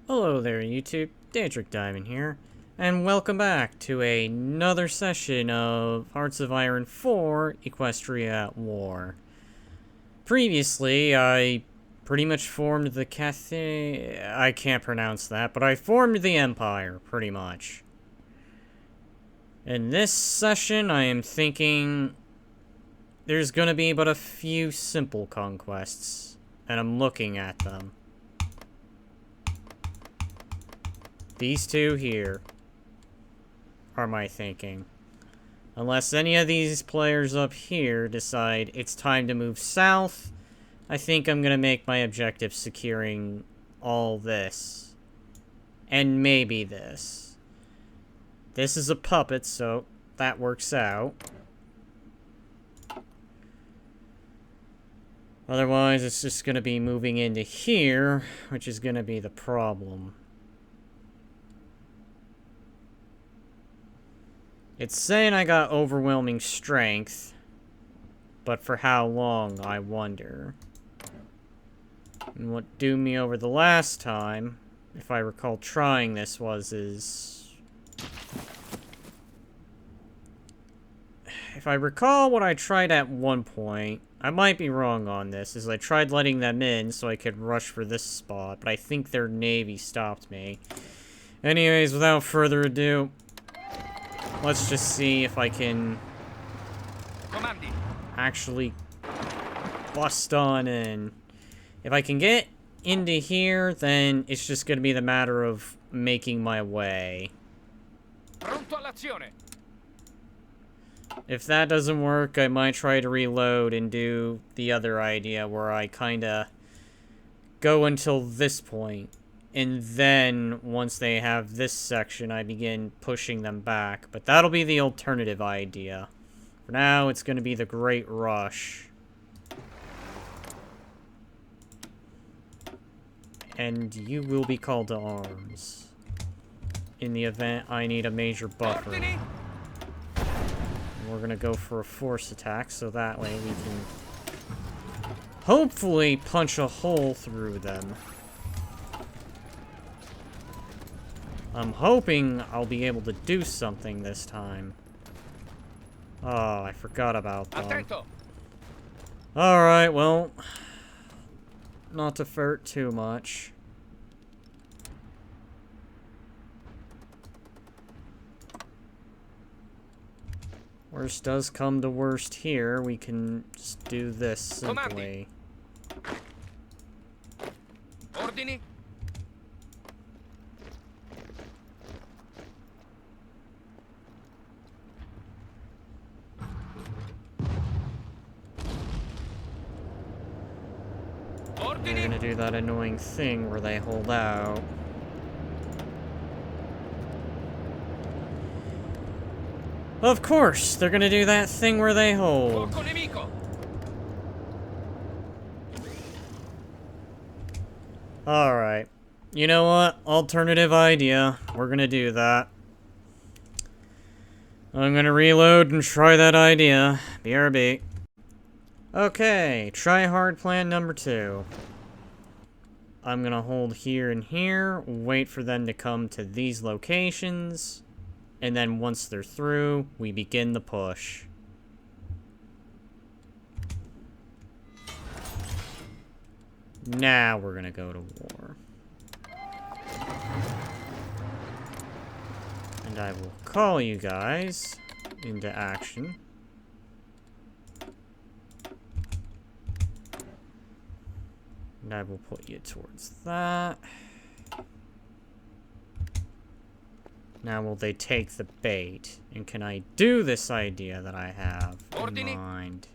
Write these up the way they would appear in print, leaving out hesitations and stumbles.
Hello there, YouTube. Daedric Diamond here, and welcome back to another session of Hearts of Iron 4 Equestria at War. Previously, I pretty much formed the I can't pronounce that, but I formed the Empire, pretty much. In this session, I am thinking there's gonna be but a few simple conquests, and I'm looking at them. These two here are my thinking. Unless any of these players up here decide it's time to move south, I think I'm gonna make my objective securing all this. And maybe this. This is a puppet, so that works out. Otherwise, it's just gonna be moving into here, which is gonna be the problem. It's saying I got overwhelming strength, but for how long, I wonder. And what doomed me over the last time, if I recall trying this, if I recall what I tried at one point, I might be wrong on this, is I tried letting them in so I could rush for this spot, but I think their navy stopped me. Anyways, without further ado, let's just see if I can actually bust on in. If I can get into here, then it's just going to be the matter of making my way. If that doesn't work, I might try to reload and do the other idea where I kind of go until this point. And then, once they have this section, I begin pushing them back. But that'll be the alternative idea. For now, it's going to be the Great Rush. And you will be called to arms. In the event I need a major buffer. And we're going to go for a force attack, so that way we can hopefully punch a hole through them. I'm hoping I'll be able to do something this time. Oh, I forgot about them. Alright, well, not to flirt too much. Worst does come to worst here, we can just do this simply. Ordini. They're gonna do that annoying thing where they hold out. Of course, they're gonna do that thing where they hold. Alright. You know what? Alternative idea. We're gonna do that. I'm gonna reload and try that idea. BRB. Okay, try hard plan number 2. I'm gonna hold here and here, wait for them to come to these locations, and then once they're through, we begin the push. Now we're gonna go to war. And I will call you guys into action. And I will put you towards that. Now will they take the bait? And can I do this idea that I have in mind?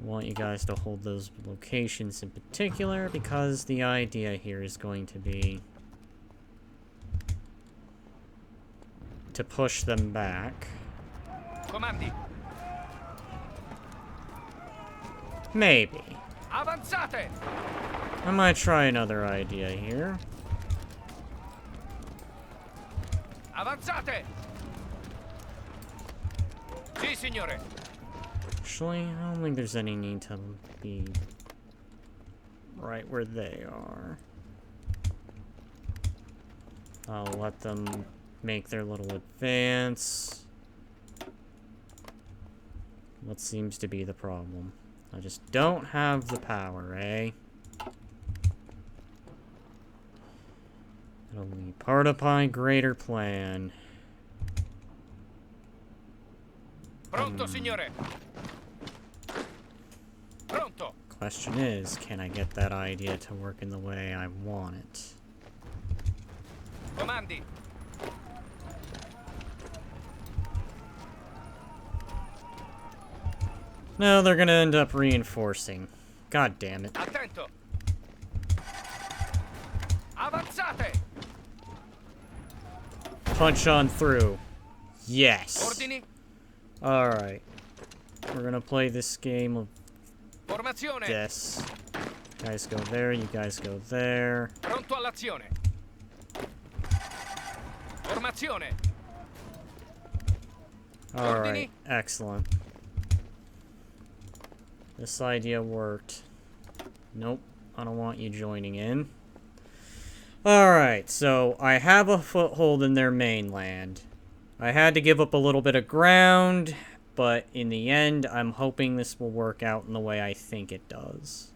I want you guys to hold those locations in particular, because the idea here is going to be to push them back. Comandi. Maybe. Avanzate. I might try another idea here. Avanzate. Sì, signore. Actually, I don't think there's any need to be right where they are. I'll let them make their little advance. What seems to be the problem? I just don't have the power, eh? It'll be part of my greater plan. Pronto, signore. Pronto. Question is, can I get that idea to work in the way I want it? Comandi. No, they're gonna end up reinforcing. God damn it. Attento. Avanzate. Punch on through. Yes. Ordini. Alright. We're gonna play this game of Formazione. this. You guys go there, you guys go there. Pronto all'azione. Formazione. Alright, excellent. This idea worked. Nope, I don't want you joining in. Alright, so I have a foothold in their mainland. I had to give up a little bit of ground, but in the end, I'm hoping this will work out in the way I think it does.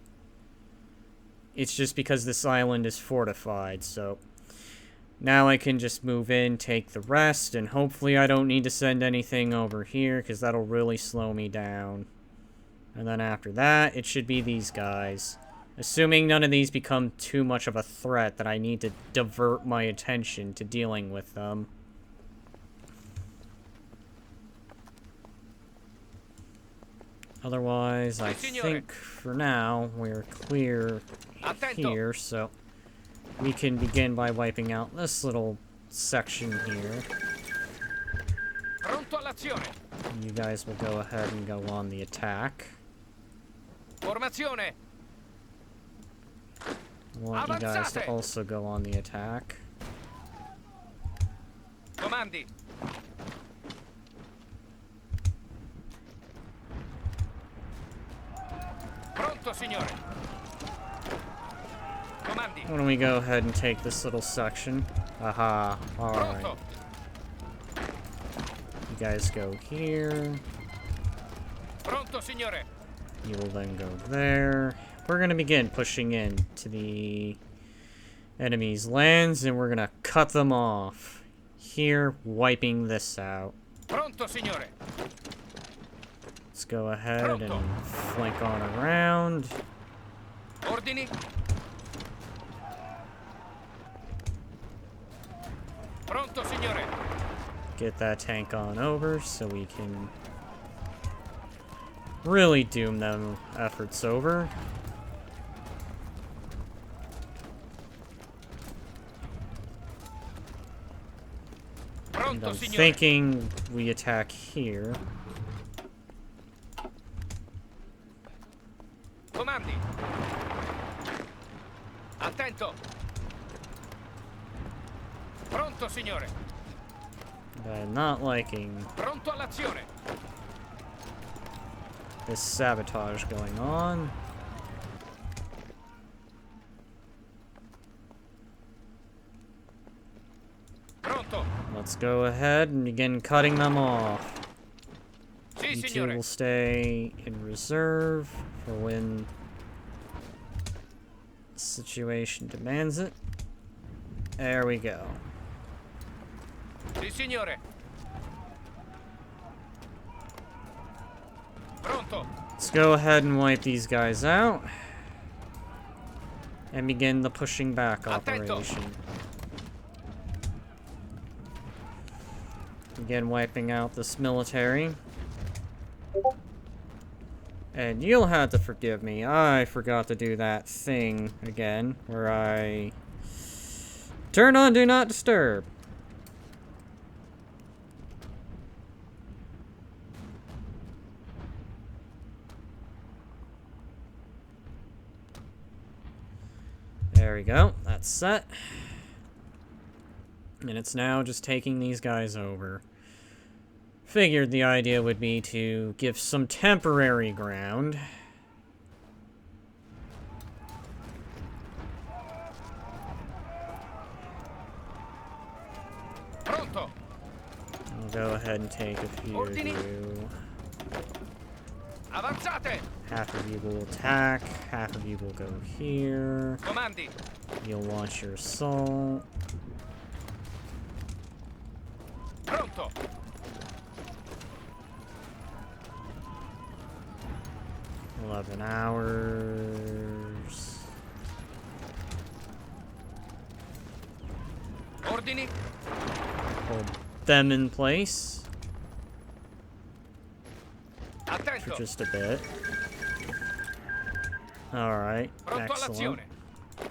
It's just because this island is fortified, so now I can just move in, take the rest, and hopefully I don't need to send anything over here, because that'll really slow me down. And then after that, it should be these guys. Assuming none of these become too much of a threat that I need to divert my attention to dealing with them. Otherwise, I think for now we're clear here, so we can begin by wiping out this little section here. Pronto all'azione. You guys will go ahead and go on the attack. Formazione. I want you guys to also go on the attack. Comandi. Pronto, signore. Comandi. Why don't we go ahead and take this little section? Aha, alright. Pronto. You guys go here. Pronto, signore. You will then go there. We're going to begin pushing in to the enemy's lands, and we're going to cut them off. Here, wiping this out. Pronto, signore. Let's go ahead and flank on around. Ordini. Pronto, signore. Get that tank on over so we can really doom them efforts over. And Pronto, I'm signore. thinking we attack here. Comandi. Attento. Pronto, signore. I'm not liking Pronto all'azione. this sabotage going on. Pronto. Let's go ahead and begin cutting them off. Sì, You two signore. will stay in reserve for when the situation demands it. There we go. Sì, signore. Pronto. Let's go ahead and wipe these guys out. And begin the pushing back Attento. operation. Begin wiping out this military. And you'll have to forgive me. I forgot to do that thing again, where I turn on Do Not Disturb. There we go. That's set. And it's now just taking these guys over. Figured the idea would be to give some temporary ground. Pronto. I'll go ahead and take a few of Ordini. you. Avanzate. Half of you will attack, half of you will go here. Comandi. You'll launch your assault. Pronto. 11 hours. Ordini. Hold them in place for Attento. just a bit. Alright, Pronto excellent. all'azione. You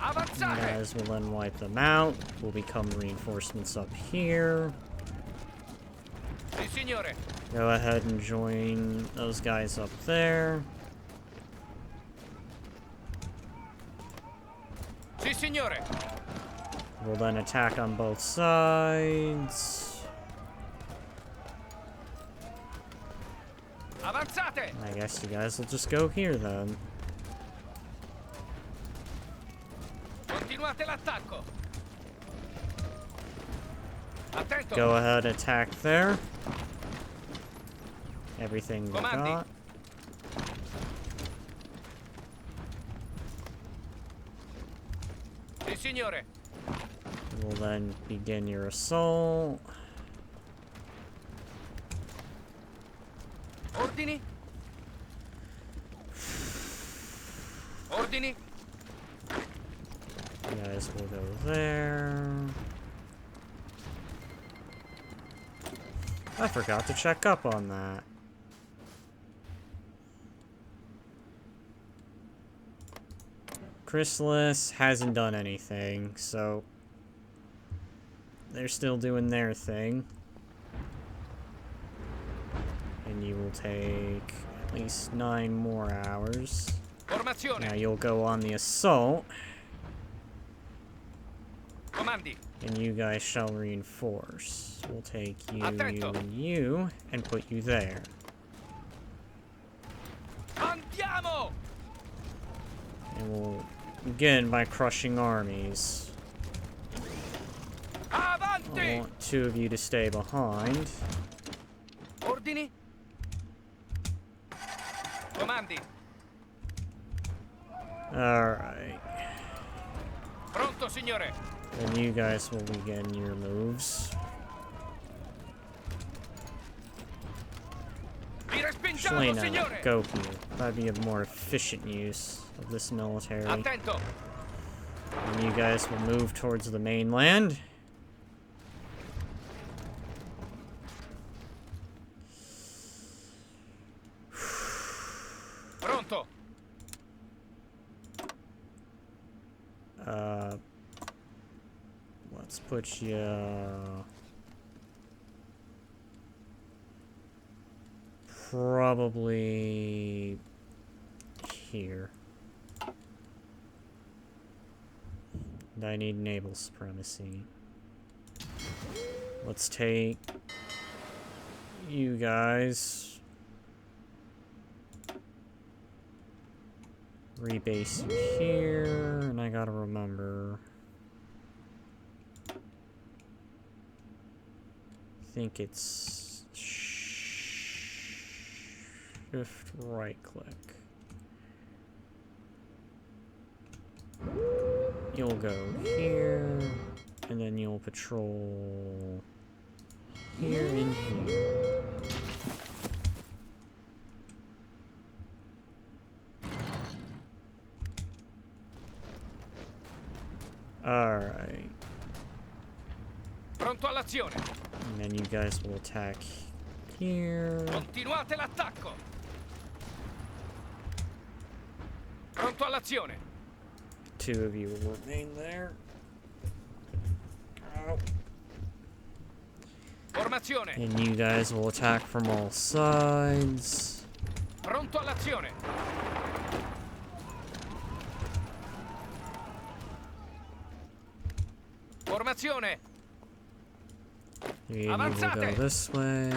Avanzate. guys will then wipe them out. Will become reinforcements up here. Sì, signore. Go ahead and join those guys up there. Sì, signore. We'll then attack on both sides. Avanzate. I guess you guys will just go here then. Continuate l'attacco. Attento. Go ahead, attack there. Everything we Comandi. got. Sì, signore. We'll then begin your assault. Ordini. Ordini. You guys will go there. I forgot to check up on that. Chrysalis hasn't done anything, so they're still doing their thing. And you will take at least 9 more hours. Formazione. Now you'll go on the assault, Comandi. and you guys shall reinforce. We'll take you, Attento. you, and put you there. Andiamo. And we'll begin by crushing armies. I Avanti. want 2 of you to stay behind. Ordini. Comandi. Alright. Pronto, signore. Then you guys will begin your moves. Vi Actually, respingiamo, no, signore. go here. That'd be a more efficient use of this military. Attento. And you guys will move towards the mainland. Pronto. Let's put you probably here. And I need naval supremacy. Let's take you guys. Rebase you here, and I gotta remember. I think it's shift right click. You'll go here, and then you'll patrol here and here. Alright. Pronto all'azione. And then you guys will attack here. Continuate l'attacco. Pronto all'azione. 2 of you will remain there. Oh. Formazione. And you guys will attack from all sides. Pronto all'azione. Formazione. 3 of you will Avanzate. go this way.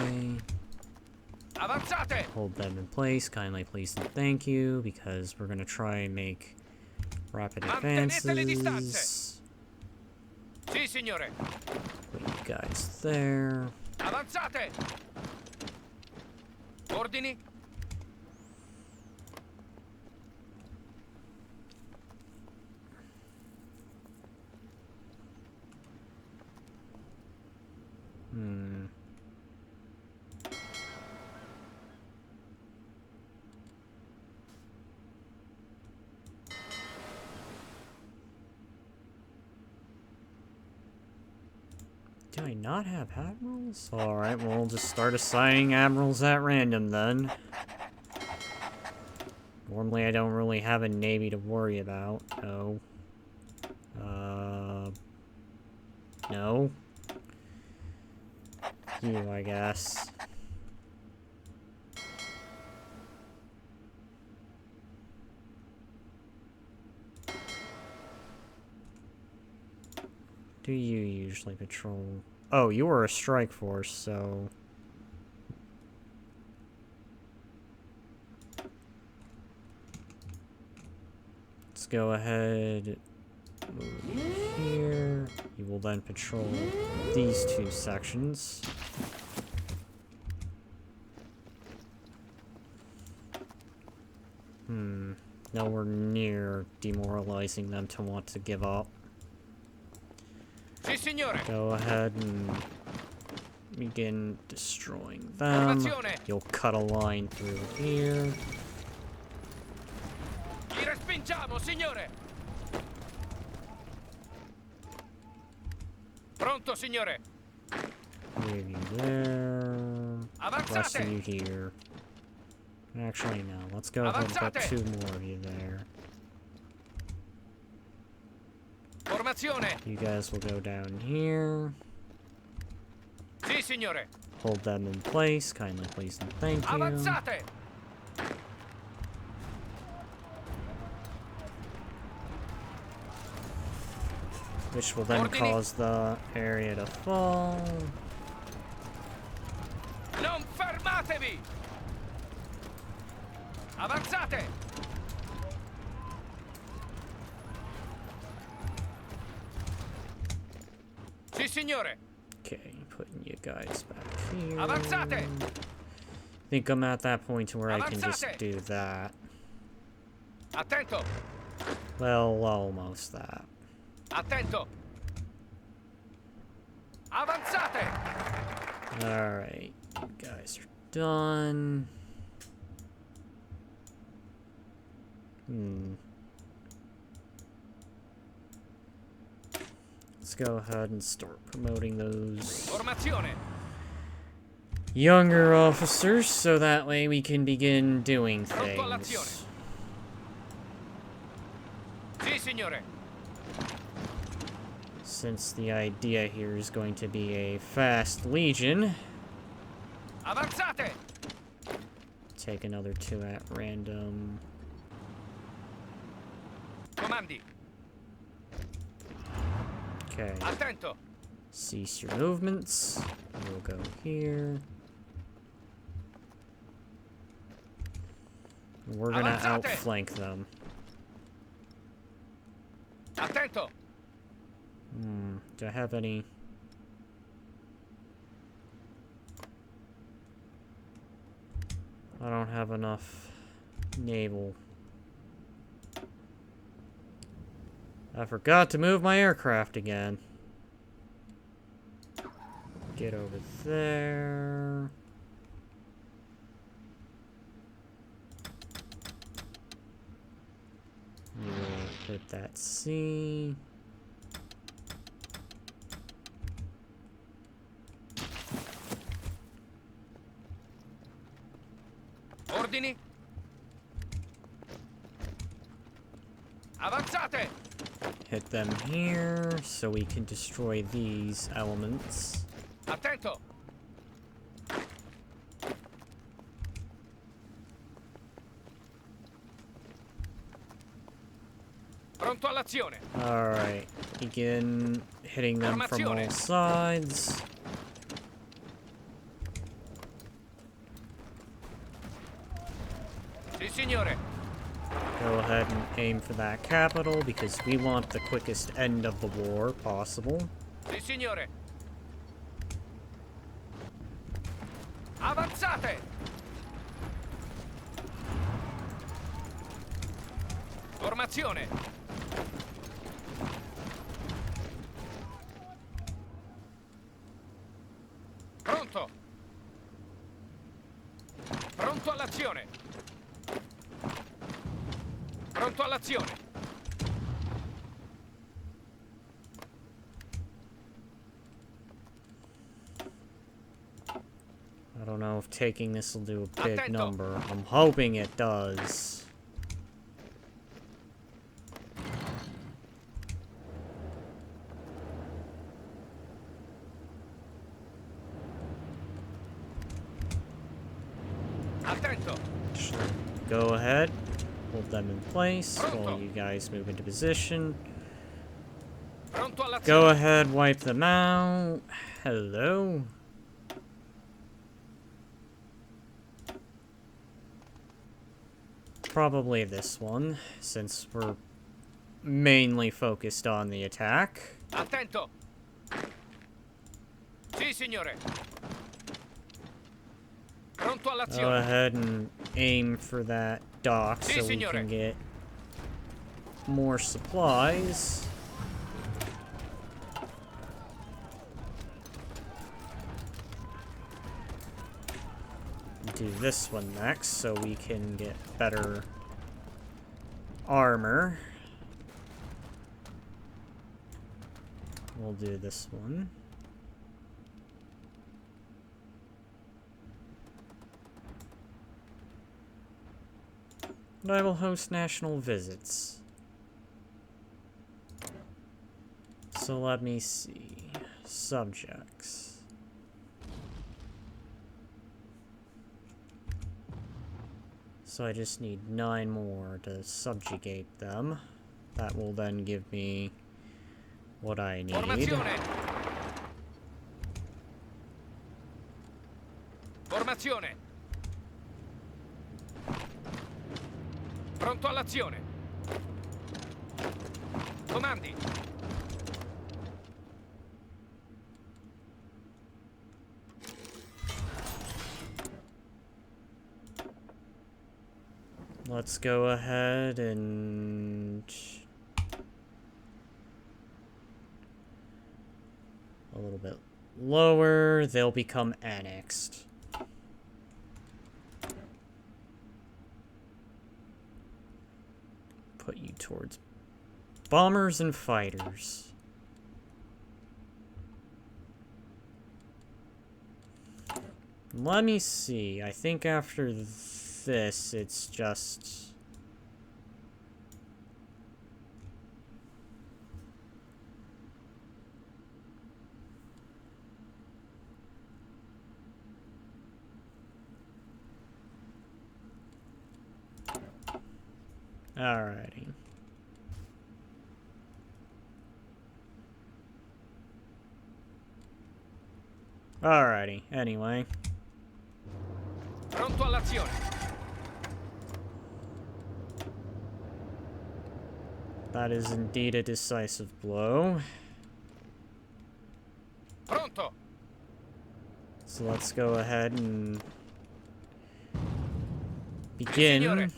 Avanzate. Hold them in place. Kindly, please, and thank you, because we're going to try and make rapid Mantenete le advances. distanze. Sì, signore. Put you guys there. Avanzate! Ordini? Do I not have admirals? Alright, well, we'll just start assigning admirals at random then. Normally I don't really have a navy to worry about. No. No. You, I guess. Do you usually patrol? Oh, you were a strike force, so... Let's go ahead, move here. You will then patrol these two sections. Nowhere near demoralizing them to want to give up. Sì, signore. Go ahead and begin destroying them. You'll cut a line through here. Li respingiamo, signore. Pronto, signore. Move you there. Rest of you here. Actually, no. Let's go ahead and put 2 more of you there. Formazione. You guys will go down here. Sì, signore. Hold them in place. Kindly, please, and thank you. Avanzate. Which will then cause the area to fall. Non fermatevi. Avanzate. Sì, signore. Okay, putting you guys back here. Avanzate. I think I'm at that point where I can just do that. Attento. Well, almost that. Attento. Avanzate. Alright, you guys are done. Let's go ahead and start promoting those Formazione. younger officers so that way we can begin doing Pronto all'azione. things. Sì, signore. Since the idea here is going to be a fast legion, Avanzate. take another 2 at random. Comandi. Okay. Attento. Cease your movements. We'll go here. We're gonna Avanzate. outflank them. Attento. Do I have any? I don't have enough naval. I forgot to move my aircraft again. Get over there. You will hit that C. Ordini. Avanzate. Hit them here so we can destroy these elements. Attento. Pronto all'azione. Alright, begin hitting them from all sides. Sì, signore. Go ahead and aim for that capital because we want the quickest end of the war possible. Sì, signore. Avanzate! Formazione! Pronto! Pronto all'azione! Pronto all'azione! I don't know if taking this will do a big Attento. number. I'm hoping it does. Attento! Go ahead. Hold them in place while you guys move into position. Pronto all'azione! Go ahead, wipe them out. Hello. Probably this one, since we're mainly focused on the attack. Attento! Sì, signore! Pronto Go all'azione! ahead and aim for that dock Sì, so we signore. can get more supplies. Do this one next so we can get better armor. We'll do this one. And I will host national visits. So let me see. Subjects. So I just need 9 more to subjugate them. That will then give me what I need. Formazione! Formazione! Pronto all'azione! Comandi! Let's go ahead and a little bit lower. They'll become annexed. Put you towards bombers and fighters. Let me see. I think after this, it's just... Alrighty. Alrighty, anyway. Pronto all'azione! That is indeed a decisive blow. Pronto! So let's go ahead and begin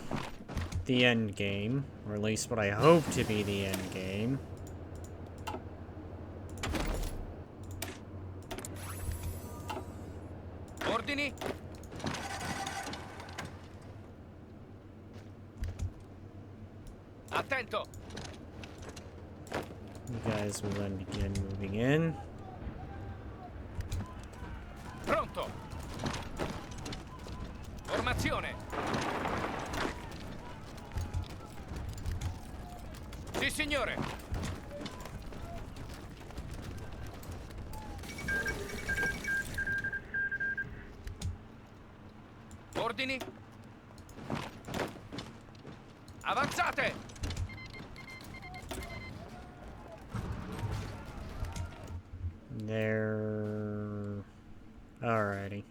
the end game, or at least what I hope to be the end game. Ordini! Attento! You guys will then begin moving in. Pronto! Formazione! Sì, signore! Ordini! Avanzate! There. Alrighty.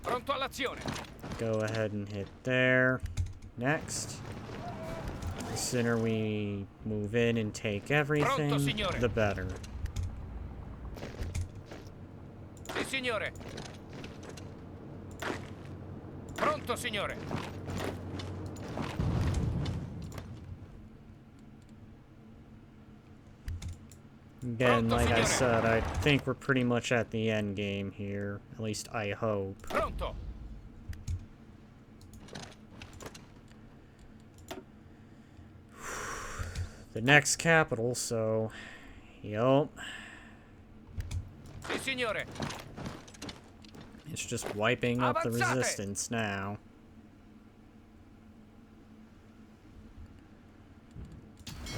Pronto all'azione! Go ahead and hit there. Next. The sooner we move in and take everything, Pronto, signore. the better. Sì, signore. Pronto, signore. Again, Pronto, like I signore. said, I think we're pretty much at the end game here. At least I hope. Pronto. The next capital, so... Yup. Sì, signore. It's just wiping up the Avanzate! resistance now.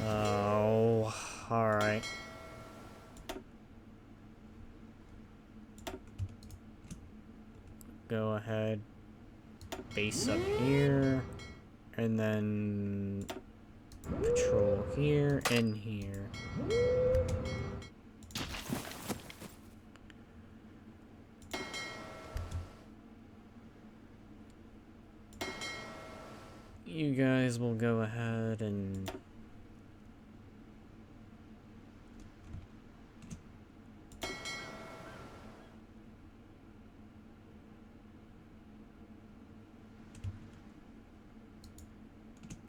Oh, alright. Go ahead. Base up here. And then... Patrol here and here. You guys will go ahead and...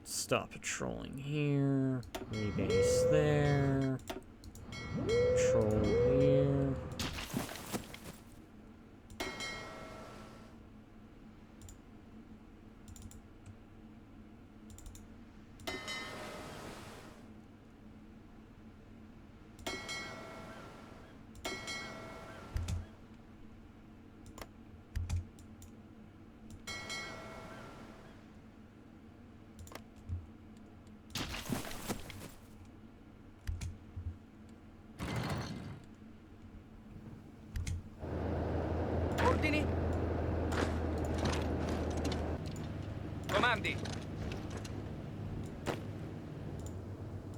Stop patrolling here. Rebase there. Patrol here. Ordini. Comandi.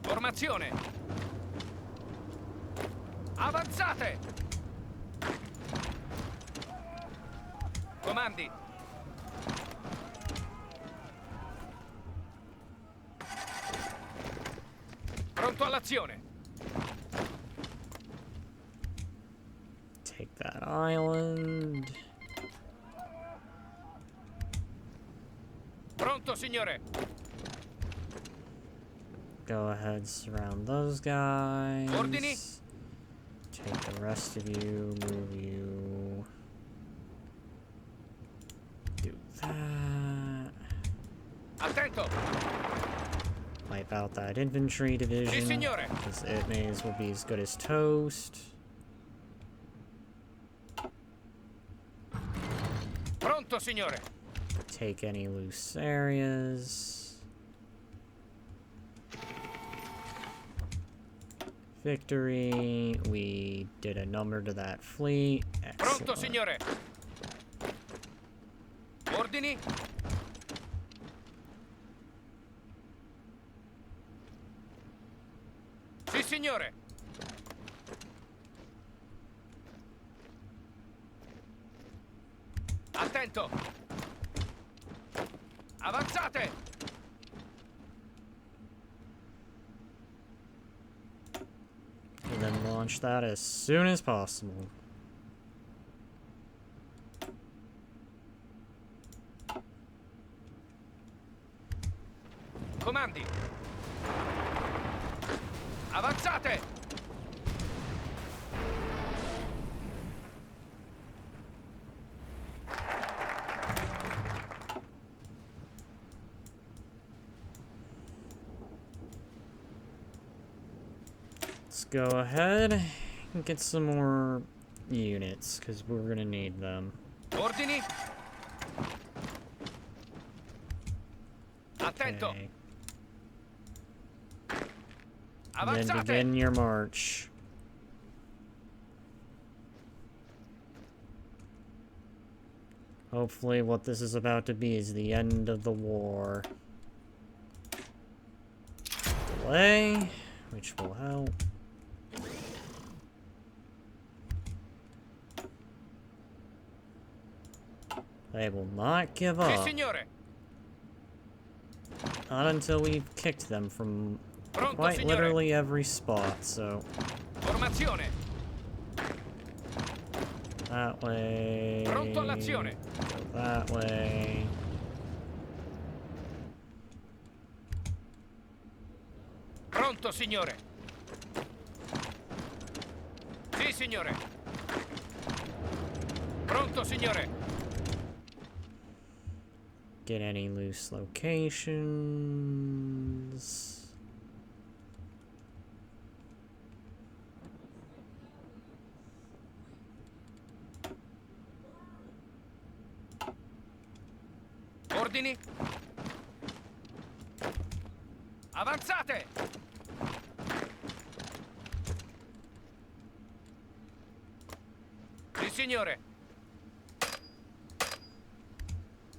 Formazione. Avanzate. Comandi. Pronto all'azione. Take that island. Pronto, signore. Go ahead, surround those guys. Ordini. Take the rest of you, move you. Do that. Attento. Wipe out that infantry division. Sì, signore. Because it may as well be as good as toast. Pronto, signore. Take any loose areas. Victory. We did a number to that fleet. Pronto, Excellent. signore. Ordini. Sì, signore. Attento. Avanzate. And then launch that as soon as possible. Comandi. Avanzate. Let's go ahead and get some more units, because we're going to need them. Ordini. Attento. Okay. And then Avanzate. begin your march. Hopefully what this is about to be is the end of the war. Delay, which will help. They will not give Sì, up. signore. Not until we've kicked them from Pronto, quite signore. literally every spot, so... Formazione. that way. Pronto all'azione. Go that way. Pronto, signore. Sì, signore. Pronto, signore. Get any loose locations. Ordini. Avanzate. Sì, signore.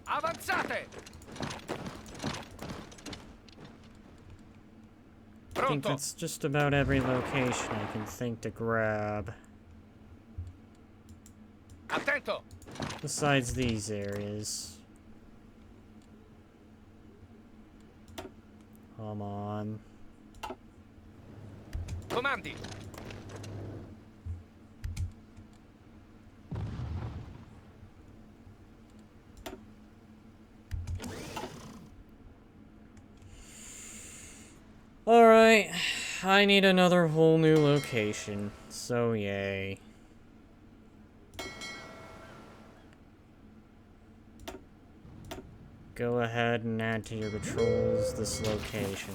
Avanzate. I think Pronto. that's just about every location I can think to grab. Attento. Besides these areas. Come on. Comandi. Alright, I need another whole new location, so yay. Go ahead and add to your patrols this location.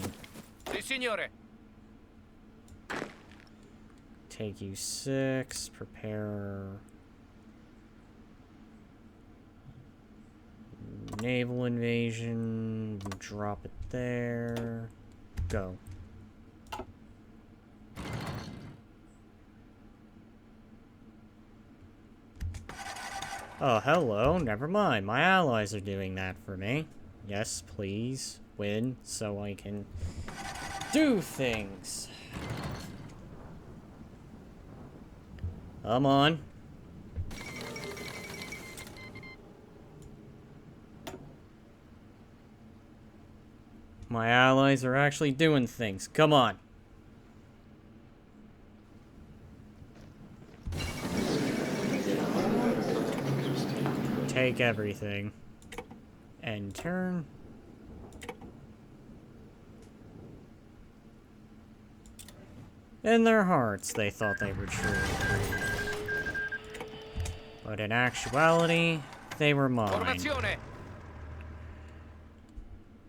Sì, signore. Take you 6, prepare... Naval invasion, drop it there, go. Oh, hello, never mind, my allies are doing that for me. Yes, please, win, so I can do things. Come on. My allies are actually doing things. Come on. Take everything. End turn. In their hearts, they thought they were true. But in actuality, they were mine. Formazione.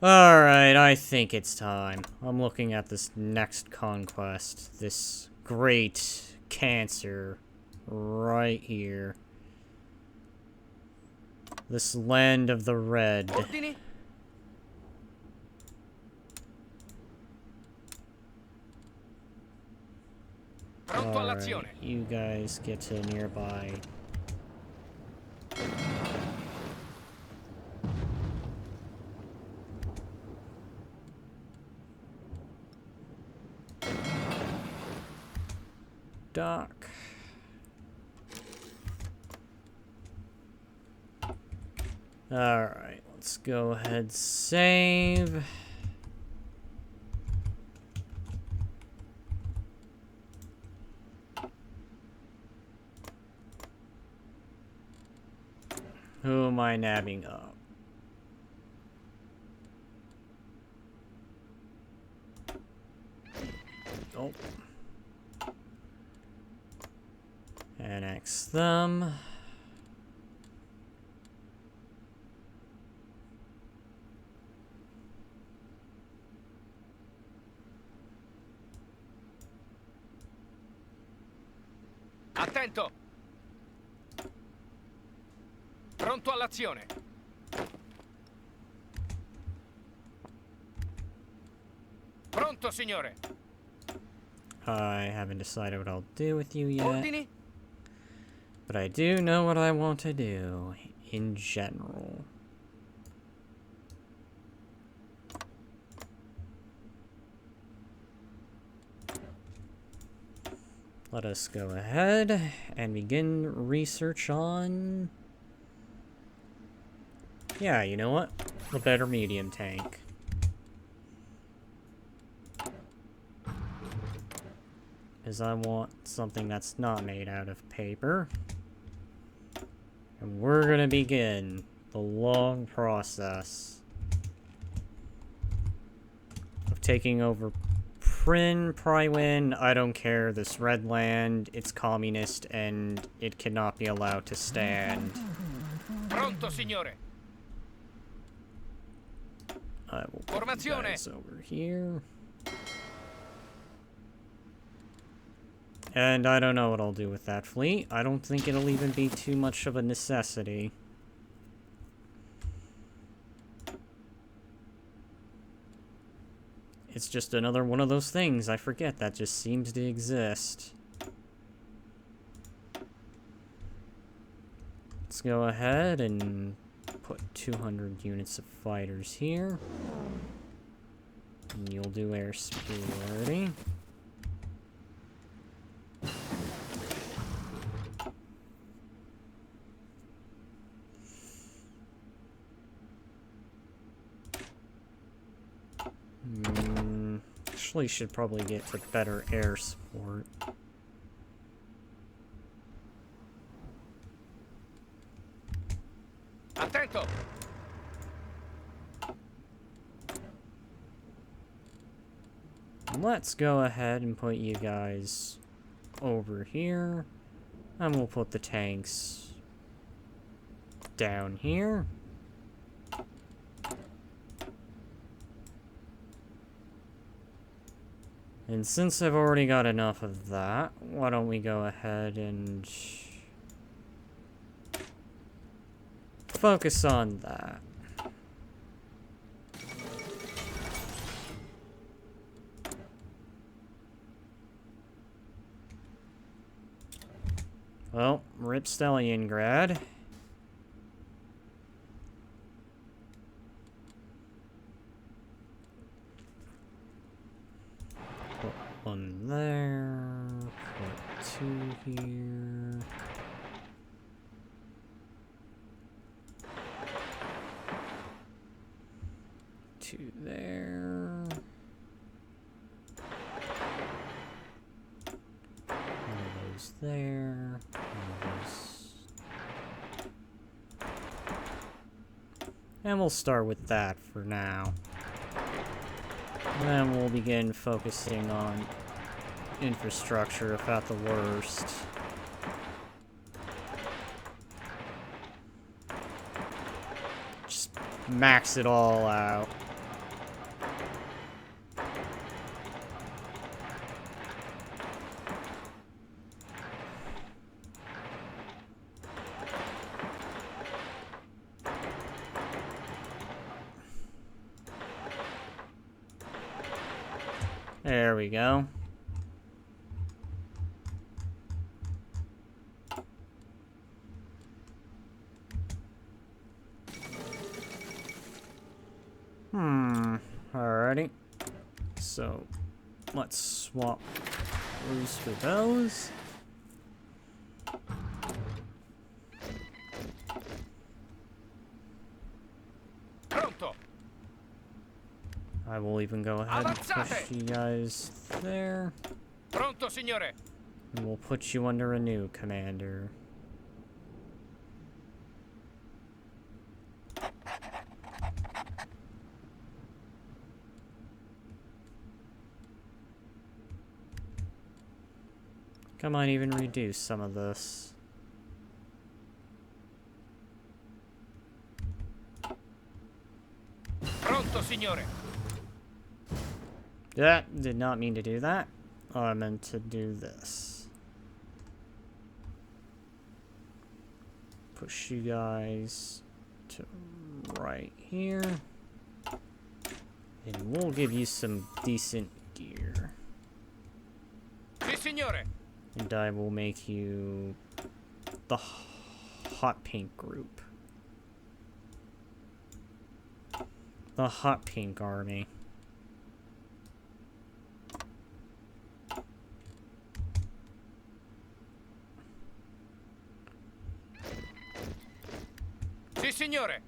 Alright, I think it's time. I'm looking at this next conquest. This great cancer right here. This land of the red. Ordini. Pronto all'azione. Alright, you guys get to nearby. Dock. Alright, let's go ahead, save. Who am I nabbing up? Oh. Annex them. Attento. Pronto all'azione. Pronto, signore. I haven't decided what I'll do with you yet, Ordini. but I do know what I want to do in general. Let us go ahead and begin research on... Yeah, you know what? A better medium tank. Because I want something that's not made out of paper. And we're gonna begin the long process of taking over Prin, Prywin. I don't care. This red land, it's communist, and it cannot be allowed to stand. Pronto, signore. I will put you guys over here. And I don't know what I'll do with that fleet. I don't think it'll even be too much of a necessity. It's just another one of those things I forget that just seems to exist. Let's go ahead and put 200 units of fighters here. And you'll do air superiority. Actually should probably get to better air support. Attento. Let's go ahead and put you guys over here. And we'll put the tanks down here. And since I've already got enough of that, why don't we go ahead and focus on that. Well, rip Stalingrad. Put one there. Put two here. Two there. One of those there. One of those. And we'll start with that for now. And then we'll begin focusing on infrastructure, if at the worst. Just max it all out. There we go. Alrighty. So, let's swap those for those. Pronto. I will even go ahead and push you guys there. Pronto, signore. And we'll put you under a new commander. I might even reduce some of this. Pronto, signore. That did not mean to do that. Oh, I meant to do this. Push you guys to right here. And we'll give you some decent gear. Si, signore. And I will make you the hot pink group. The hot pink army. Si, signore.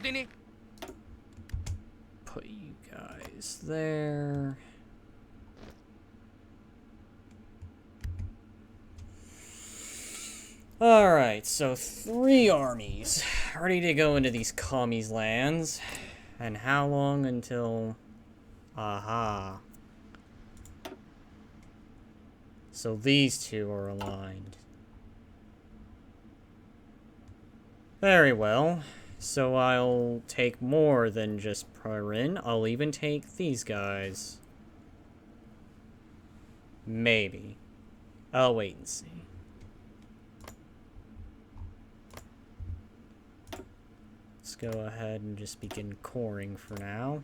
Ordini? Put you guys there. Alright, so 3 armies ready to go into these commies' lands. And how long until... Aha. So these two are aligned. Very well. So I'll take more than just Prorin. I'll even take these guys. Maybe. I'll wait and see. Let's go ahead and just begin coring for now.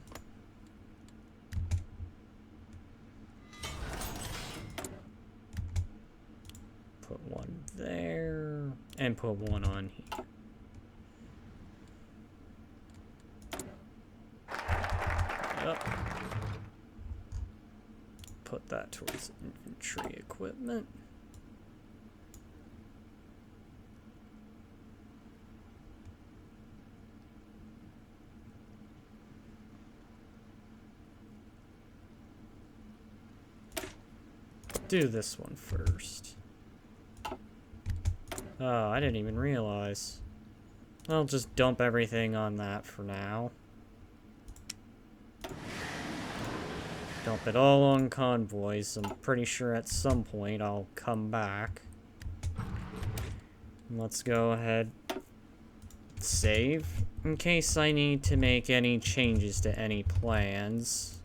Put one there, and put one on here. Yep. Put that towards infantry equipment. Do this one first. Oh, I didn't even realize. I'll just dump everything on that for now. Dump it all on convoys. I'm pretty sure at some point I'll come back. Let's go ahead. Save. In case I need to make any changes to any plans.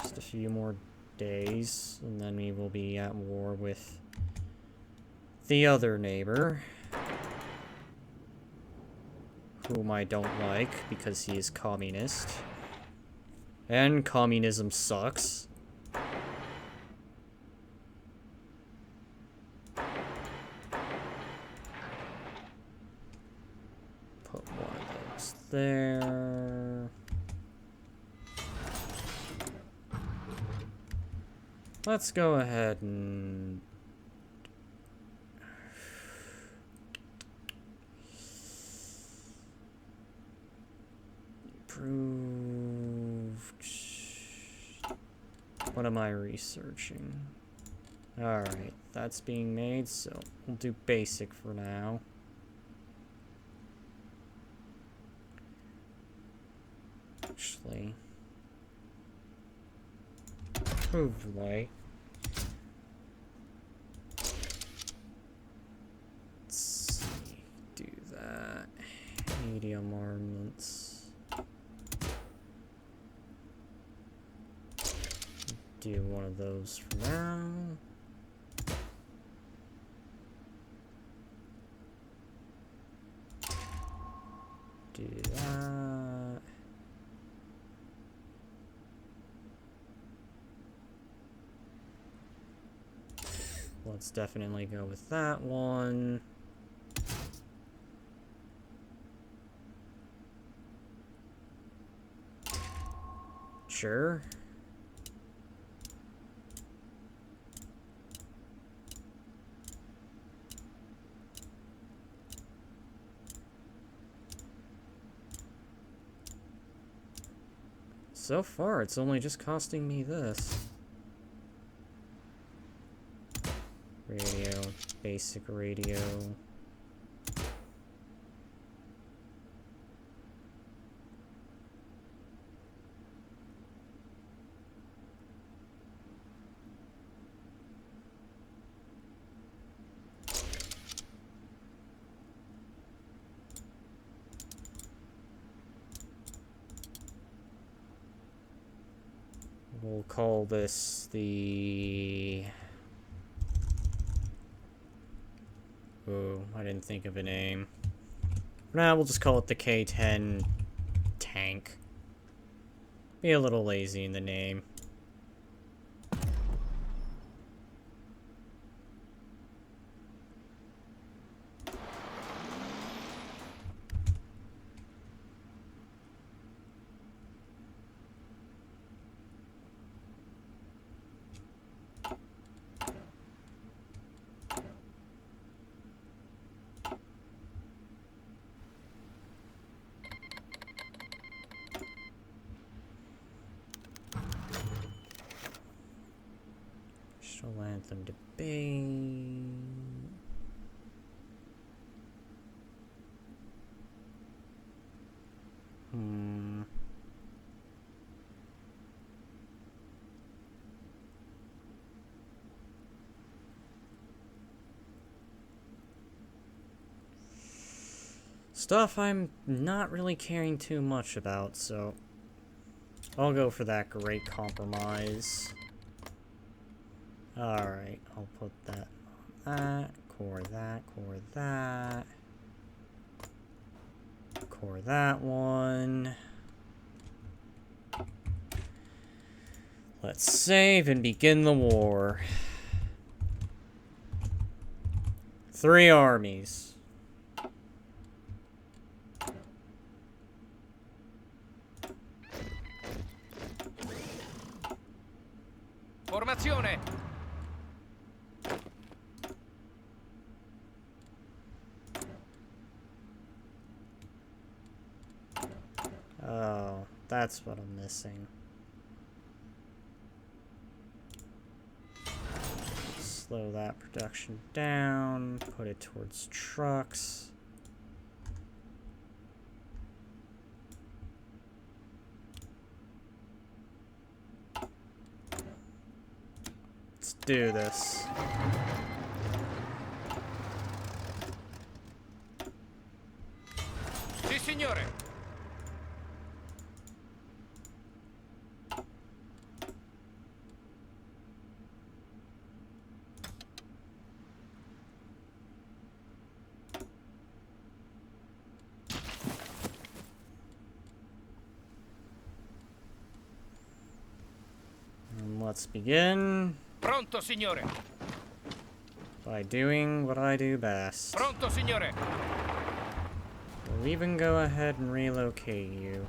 Just a few more days, and then we will be at war with the other neighbor, whom I don't like because he is communist. And communism sucks. Put one of those there. Let's go ahead and... Improved... What am I researching? Alright, that's being made, so we'll do basic for now. Actually... Improved light. Let's see, do that. Medium armaments. Do one of those for now. Do that. Let's definitely go with that one. Sure. So far, it's only just costing me this. Radio, basic radio. We'll call this the... Oh, I didn't think of a name. For now, we'll just call it the K-10 tank. Be a little lazy in the name. Want them to be... Stuff I'm not really caring too much about, so I'll go for that great compromise. Alright, I'll put that on that, core that, core that, core that one. Let's save and begin the war. 3 armies. Formazione! Oh, that's what I'm missing. Slow that production down, put it towards trucks. Let's do this. Sì, signore! And let's begin Pronto, signore! by doing what I do best. Pronto, signore! We'll even go ahead and relocate you.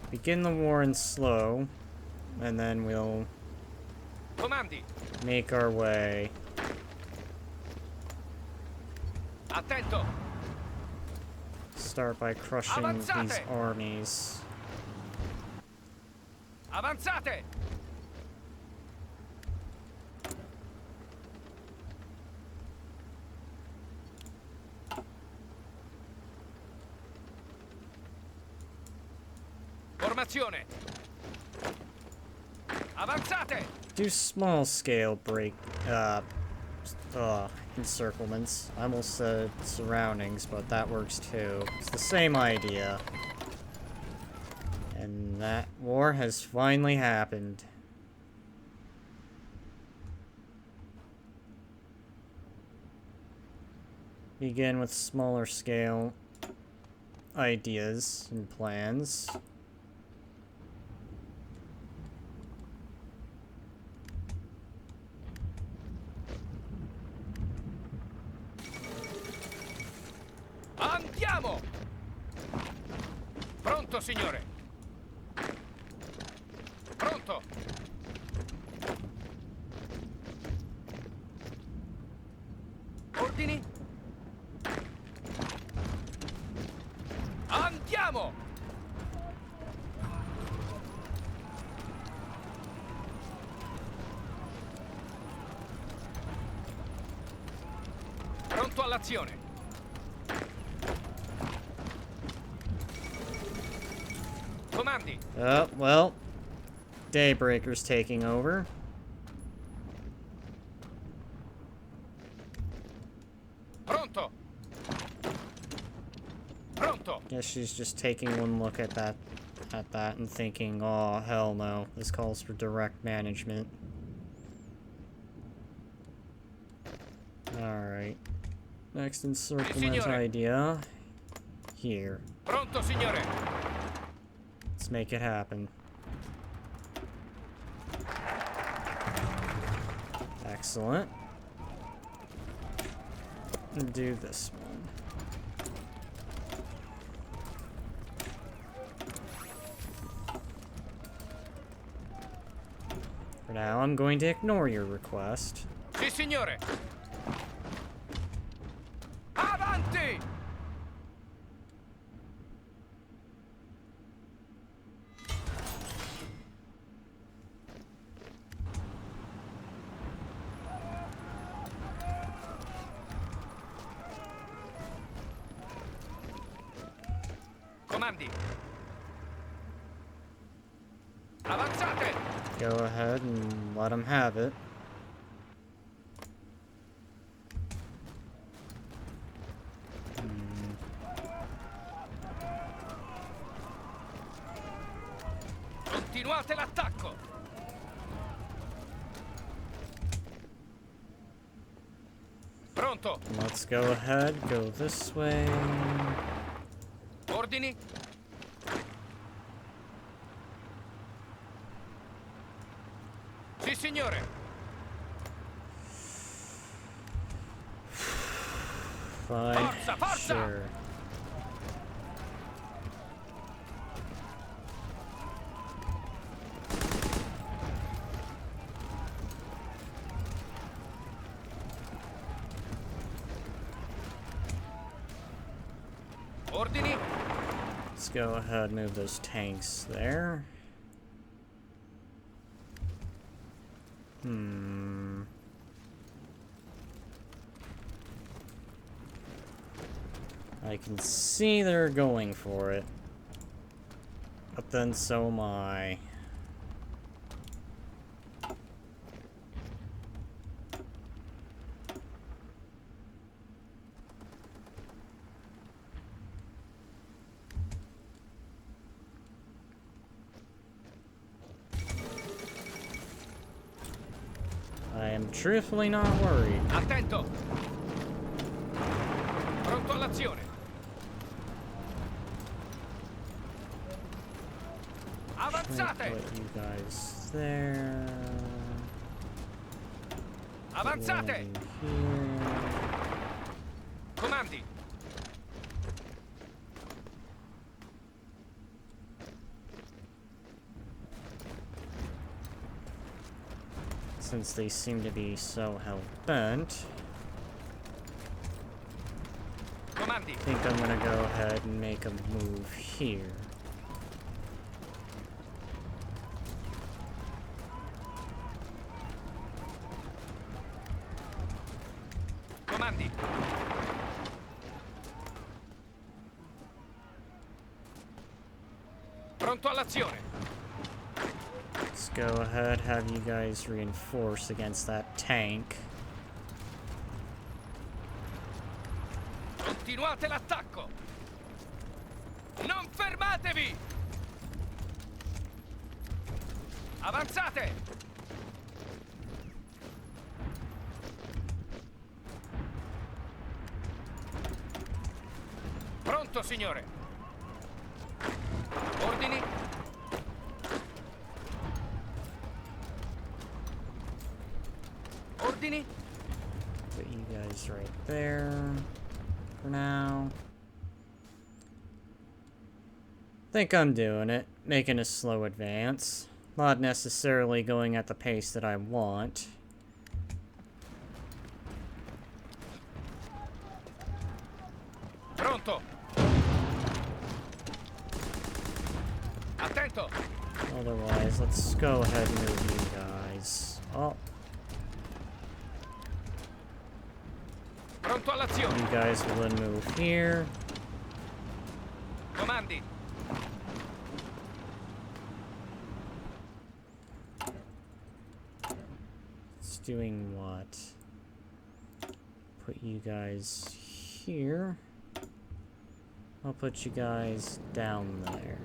Begin the war in slow, and then we'll Comandi! make our way. Attento! Start by crushing Avanzate! these armies. Avanzate! Formazione! Avanzate! Do small scale break encirclements. I almost said surroundings, but that works too. It's the same idea. And that war has finally happened. Begin with smaller scale ideas and plans. Andiamo! Pronto, signore! Pronto! Ordini? Andiamo! Pronto all'azione! Comandi! Well, Daybreaker's taking over. Pronto! Pronto! Guess she's just taking one look at that and thinking, oh, hell no, this calls for direct management. Alright. Next encirclement signore. idea. Here. Pronto, signore! Let's make it happen. Excellent. And do this one. For now, I'm going to ignore your request. Sì, signore! Avanti! Comandi. Avanzate! Go ahead and let them have it. Continuate l'attacco! Pronto! Let's go ahead, go this way. Ordini? Sì, signore! Fine. Forza, forza! Sure. Ordini? Let's go ahead and move those tanks there. I can see they're going for it. But then so am I. I am truthfully not worried. Attento! Pronto all'azione! Avanzate! Put you guys there. Avanzate! Landing here. Comandi! Since they seem to be so hell-bent, Comandi! I think I'm gonna go ahead and make a move here. Comandi! Pronto all'azione! Let's go ahead, have you guys reinforce against that tank. Continuate l'attacco! Non fermatevi! Avanzate! Pronto, signore! Ordini? Ordini? Put you guys right there for now. Think I'm doing it, making a slow advance. Not necessarily going at the pace that I want. Pronto! Attento! Otherwise, let's go ahead and move you guys. Oh, Pronto all'azione! you guys will then move here. Comandi! It's doing what? Put you guys here. I'll put you guys down there.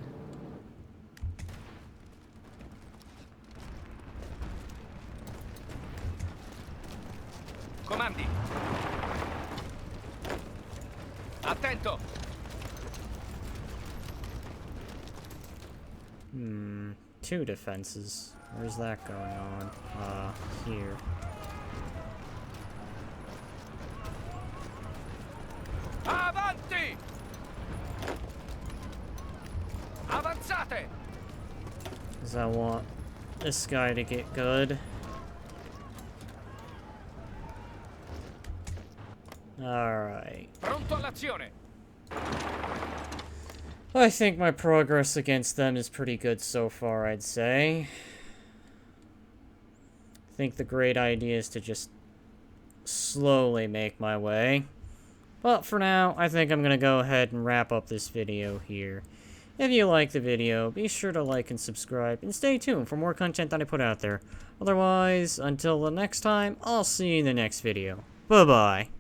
Comandi! Attento! Two defenses. Where's that going on? Here. Avanti! Avanzate! Because I want this guy to get good. Alright. Pronto all'azione! I think my progress against them is pretty good so far, I'd say. I think the great idea is to just slowly make my way. But for now, I think I'm going to go ahead and wrap up this video here. If you like the video, be sure to like and subscribe, and stay tuned for more content that I put out there. Otherwise, until the next time, I'll see you in the next video. Bye-bye.